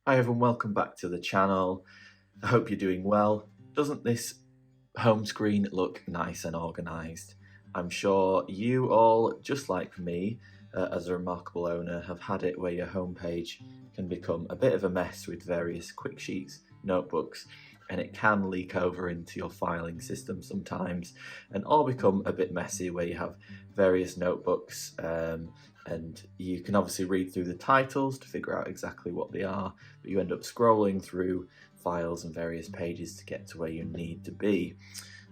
Hi everyone, welcome back to the channel. I hope you're doing well. Doesn't this home screen look nice and organised? I'm sure you all, just like me, as a reMarkable owner, have had it where your homepage can become a bit of a mess with various quick sheets, notebooks, and it can leak over into your filing system sometimes and all become a bit messy where you have various notebooks and you can obviously read through the titles to figure out exactly what they are, but you end up scrolling through files and various pages to get to where you need to be.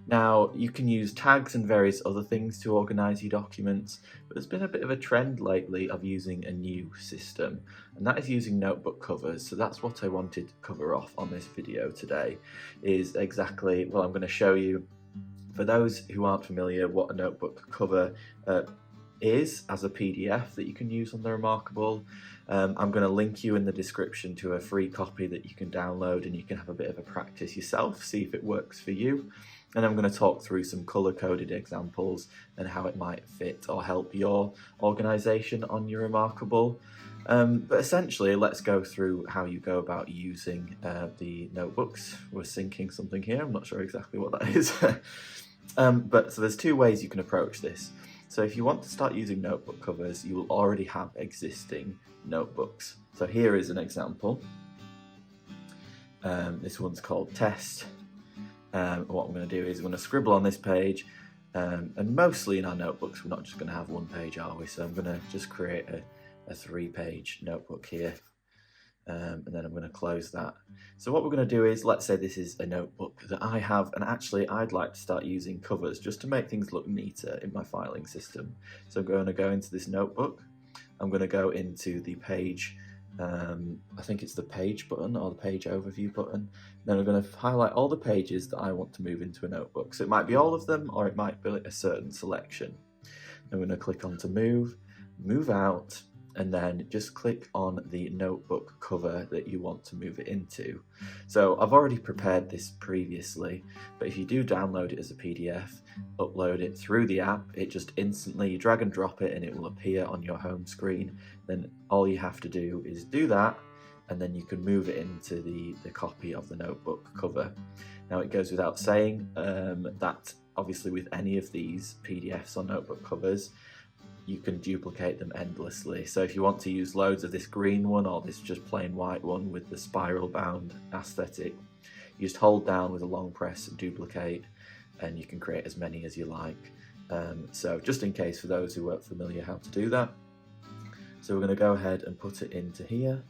Now, you can use tags and various other things to organise your documents, but there's been a bit of a trend lately of using a new system, and that is using notebook covers. So that's what I wanted to cover off on this video today, is exactly, well, I'm going to show you, for those who aren't familiar, what a notebook cover is as a PDF that you can use on the reMarkable. I'm going to link you in the description to a free copy that you can download and you can have a bit of a practice yourself, see if it works for you. And I'm going to talk through some color-coded examples and how it might fit or help your organisation on your reMarkable. But essentially, let's go through how you go about using the notebooks. We're syncing something here, I'm not sure exactly what that is. So there's two ways you can approach this. So if you want to start using notebook covers, you will already have existing notebooks. So here is an example. This one's called Test. What I'm going to do is I'm going to scribble on this page, and mostly in our notebooks we're not just going to have one page, are we? So I'm going to just create a 3-page notebook here, and then I'm going to close that. So what we're going to do is, let's say this is a notebook that I have, and actually I'd like to start using covers just to make things look neater in my filing system. So I'm going to go into this notebook, I'm going to go into the page, I think it's the page button or the page overview button. Then I'm going to highlight all the pages that I want to move into a notebook. So it might be all of them, or it might be a certain selection. I'm going to click on to move out, and then just click on the notebook cover that you want to move it into. So I've already prepared this previously, but if you do download it as a PDF, upload it through the app, it just instantly, you drag and drop it and it will appear on your home screen. Then all you have to do is do that, and then you can move it into the copy of the notebook cover. Now it goes without saying that obviously with any of these PDFs or notebook covers, you can duplicate them endlessly. So if you want to use loads of this green one or this just plain white one with the spiral bound aesthetic, you just hold down with a long press and duplicate, and you can create as many as you like. So just in case for those who aren't familiar how to do that. So we're going to go ahead and put it into here,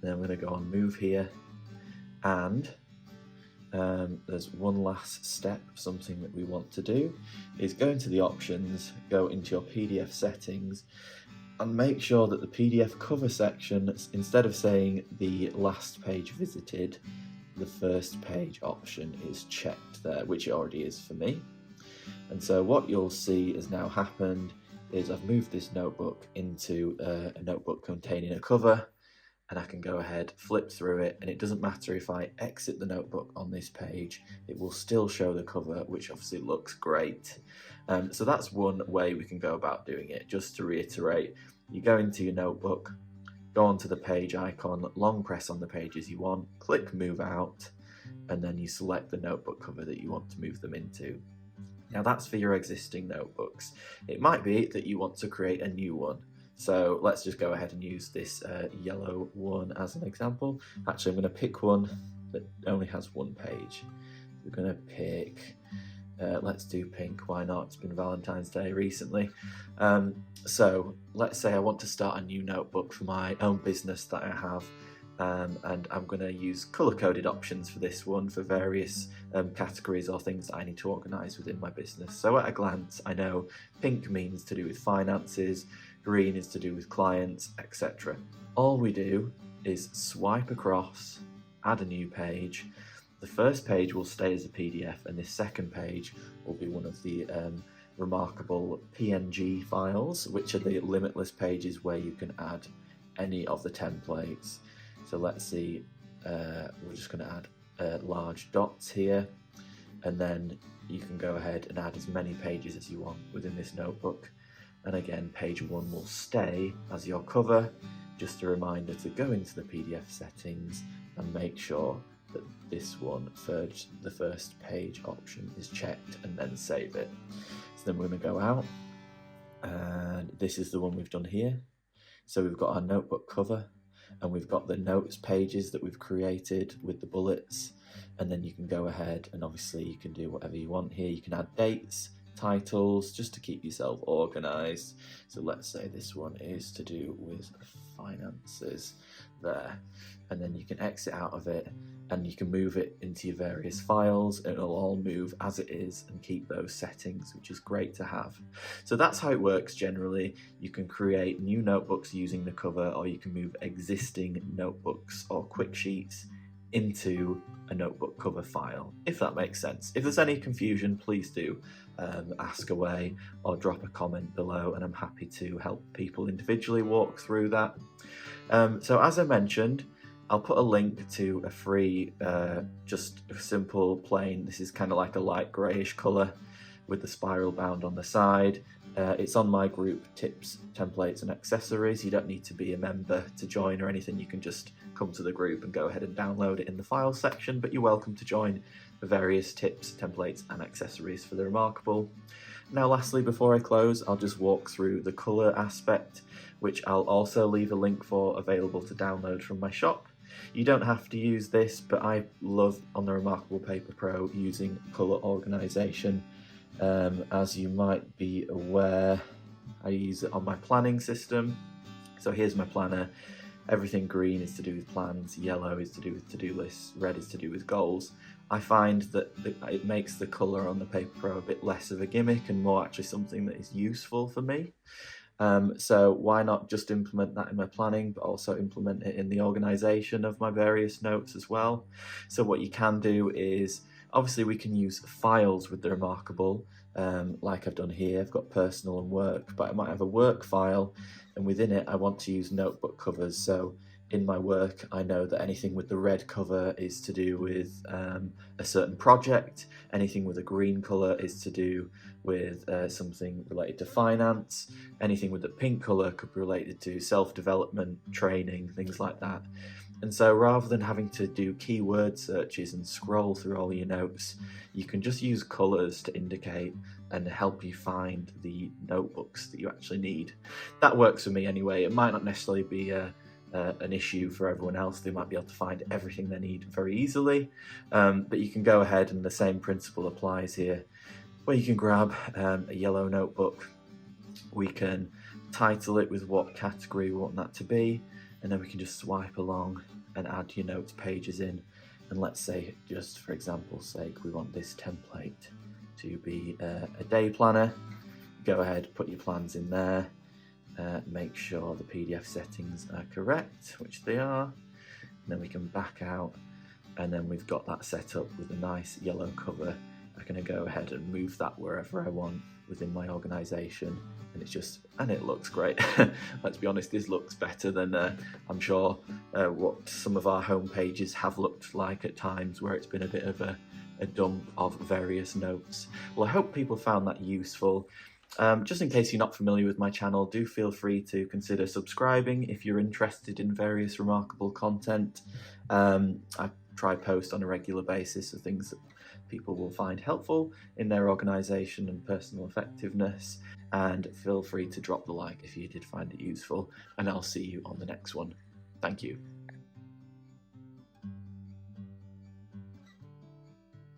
and then we're going to go on move here, and there's one last step. Something that we want to do is go into the options, go into your PDF settings, and make sure that the PDF cover section, instead of saying the last page visited, the first page option is checked there, which it already is for me. And so what you'll see has now happened is I've moved this notebook into a notebook containing a cover, and I can go ahead, flip through it, and it doesn't matter if I exit the notebook on this page, it will still show the cover, which obviously looks great. So that's one way we can go about doing it. Just to reiterate, you go into your notebook, go onto the page icon, long press on the pages you want, click move out, and then you select the notebook cover that you want to move them into. Now that's for your existing notebooks. It might be that you want to create a new one. So let's just go ahead and use this yellow one as an example. Actually, I'm going to pick one that only has one page. We're going to pick, let's do pink, why not? It's been Valentine's Day recently. So let's say I want to start a new notebook for my own business that I have. And I'm going to use color-coded options for this one for various categories or things that I need to organise within my business. So at a glance, I know pink means to do with finances, green is to do with clients, etc. All we do is swipe across, add a new page. The first page will stay as a PDF, and this second page will be one of the reMarkable PNG files, which are the limitless pages where you can add any of the templates. So let's see, we're just going to add large dots here, and then you can go ahead and add as many pages as you want within this notebook. And again, page 1 will stay as your cover, just a reminder to go into the PDF settings and make sure that this one, the first page option, is checked, and then save it. So then we're going to go out, and this is the one we've done here. So we've got our notebook cover, and we've got the notes pages that we've created with the bullets, and then you can go ahead and obviously you can do whatever you want here. You can add dates, titles, just to keep yourself organized. So let's say this one is to do with finances there, and then you can exit out of it and you can move it into your various files. It'll all move as it is and keep those settings, which is great to have. So that's how it works generally. You can create new notebooks using the cover, or you can move existing notebooks or quick sheets into a notebook cover file, if that makes sense. If there's any confusion, please do ask away or drop a comment below, and I'm happy to help people individually walk through that. So as I mentioned, I'll put a link to a free, just a simple plain, this is kind of like a light greyish colour with the spiral bound on the side. It's on my group, Tips, Templates and Accessories. You don't need to be a member to join or anything. You can just come to the group and go ahead and download it in the files section, but you're welcome to join the various tips, templates and accessories for the reMarkable. Now lastly, before I close, I'll just walk through the colour aspect, which I'll also leave a link for available to download from my shop. You don't have to use this, but I love on the reMarkable Paper Pro using colour organisation. As you might be aware, I use it on my planning system. So here's my planner. Everything green is to do with plans, yellow is to do with to-do lists, red is to do with goals. I find that it makes the colour on the Paper Pro a bit less of a gimmick and more actually something that is useful for me. So why not just implement that in my planning, but also implement it in the organisation of my various notes as well. So what you can do is, obviously we can use files with the reMarkable, like I've done here. I've got personal and work, but I might have a work file, and within it I want to use notebook covers. So in my work, I know that anything with the red cover is to do with a certain project. Anything with a green colour is to do with something related to finance. Anything with a pink colour could be related to self-development, training, things like that. And so rather than having to do keyword searches and scroll through all your notes, you can just use colours to indicate and help you find the notebooks that you actually need. That works for me anyway. It might not necessarily be an issue for everyone else. They might be able to find everything they need very easily, but you can go ahead, and the same principle applies here, where you can grab a yellow notebook. We can title it with what category we want that to be, and then we can just swipe along and add your notes pages in. And let's say, just for example's sake, we want this template to be a day planner. Go ahead, put your plans in there. Make sure the PDF settings are correct, which they are. And then we can back out, and then we've got that set up with a nice yellow cover. I'm going to go ahead and move that wherever I want within my organisation, and it looks great. Let's be honest, this looks better than I'm sure what some of our home pages have looked like at times, where it's been a bit of a dump of various notes. Well, I hope people found that useful. Just in case you're not familiar with my channel, do feel free to consider subscribing if you're interested in various reMarkable content. I try post on a regular basis of things that people will find helpful in their organisation and personal effectiveness, and feel free to drop the like if you did find it useful, and I'll see you on the next one. Thank you.